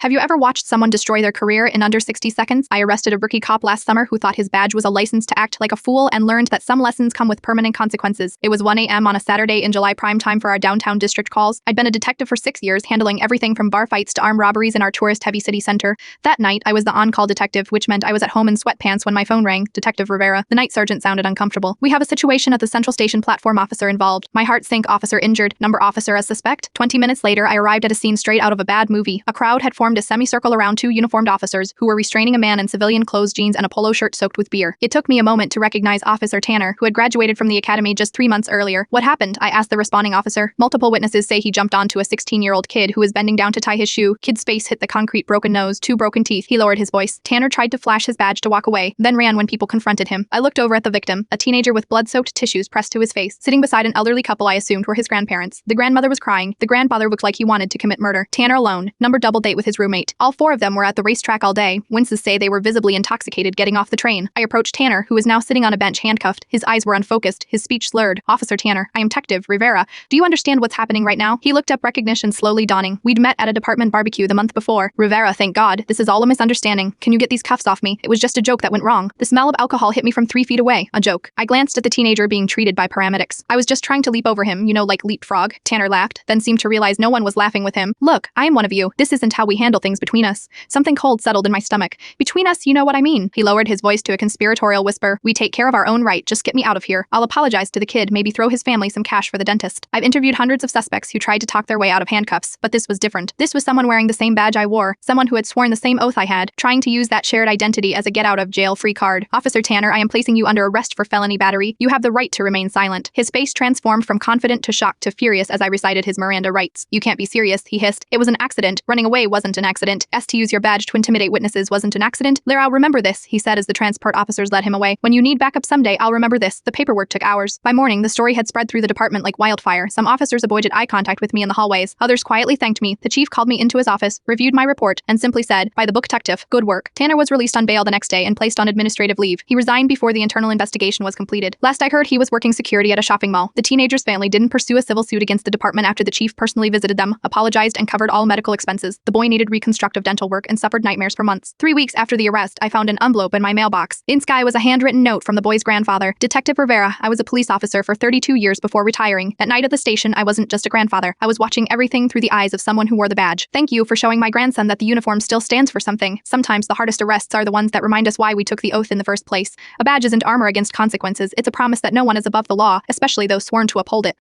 Have you ever watched someone destroy their career in under 60 seconds? I arrested a rookie cop last summer who thought his badge was a license to act like a fool and learned that some lessons come with permanent consequences. It was 1 a.m. on a Saturday in July, prime time for our downtown district calls. I'd been a detective for 6 years, handling everything from bar fights to armed robberies in our tourist-heavy city center. That night, I was the on-call detective, which meant I was at home in sweatpants when my phone rang. Detective Rivera. The night sergeant sounded uncomfortable. "We have a situation at the Central Station platform, officer involved." My heart sank. Officer injured. Number officer as suspect. 20 minutes later, I arrived at a scene straight out of a bad movie. A crowd had formed a semicircle around two uniformed officers who were restraining a man in civilian clothes, jeans, and a polo shirt soaked with beer. It took me a moment to recognize Officer Tanner, who had graduated from the academy just 3 months earlier. "What happened?" I asked the responding officer. "Multiple witnesses say he jumped onto a 16-year-old kid who was bending down to tie his shoe. Kid's face hit the concrete, broken nose, 2 broken teeth." He lowered his voice. "Tanner tried to flash his badge to walk away, then ran when people confronted him." I looked over at the victim, a teenager with blood-soaked tissues pressed to his face, sitting beside an elderly couple I assumed were his grandparents. The grandmother was crying. The grandfather looked like he wanted to commit murder. Tanner alone. Number double date with his roommate. All 4 of them were at the racetrack all day. Witnesses say they were visibly intoxicated getting off the train. I approached Tanner, who was now sitting on a bench handcuffed. His eyes were unfocused, his speech slurred. "Officer Tanner, I am Detective Rivera. Do you understand what's happening right now?" He looked up, recognition slowly dawning. We'd met at a department barbecue the month before. "Rivera, thank God. This is all a misunderstanding. Can you get these cuffs off me? It was just a joke that went wrong." The smell of alcohol hit me from 3 feet away. A joke. I glanced at the teenager being treated by paramedics. "I was just trying to leap over him, you know, like leapfrog." Tanner laughed, then seemed to realize no one was laughing with him. "Look, I am one of you. This isn't how we handle things between us." Something cold settled in my stomach. "Between us, you know what I mean." He lowered his voice to a conspiratorial whisper. "We take care of our own right. Just get me out of here. I'll apologize to the kid, maybe throw his family some cash for the dentist." I've interviewed hundreds of suspects who tried to talk their way out of handcuffs, but this was different. This was someone wearing the same badge I wore, someone who had sworn the same oath I had, trying to use that shared identity as a get-out-of-jail-free card. "Officer Tanner, I am placing you under arrest for felony battery. You have the right to remain silent." His face transformed from confident to shocked to furious as I recited his Miranda rights. "You can't be serious," he hissed. "It was an accident. Running away wasn't an accident. To use your badge to intimidate witnesses wasn't an accident. I'll remember this," he said as the transport officers led him away. "When you need backup someday, I'll remember this." The paperwork took hours. By morning, the story had spread through the department like wildfire. Some officers avoided eye contact with me in the hallways. Others quietly thanked me. The chief called me into his office, reviewed my report, and simply said, "By the book, detective. Good work." Tanner was released on bail the next day and placed on administrative leave. He resigned before the internal investigation was completed. Last I heard, he was working security at a shopping mall. The teenager's family didn't pursue a civil suit against the department after the chief personally visited them, apologized, and covered all medical expenses. The boy needed reconstructive dental work and suffered nightmares for months. 3 weeks after the arrest, I found an envelope in my mailbox. Inside was a handwritten note from the boy's grandfather. "Detective Rivera, I was a police officer for 32 years before retiring. At night at the station, I wasn't just a grandfather. I was watching everything through the eyes of someone who wore the badge. Thank you for showing my grandson that the uniform still stands for something. Sometimes the hardest arrests are the ones that remind us why we took the oath in the first place. A badge isn't armor against consequences. It's a promise that no one is above the law, especially those sworn to uphold it."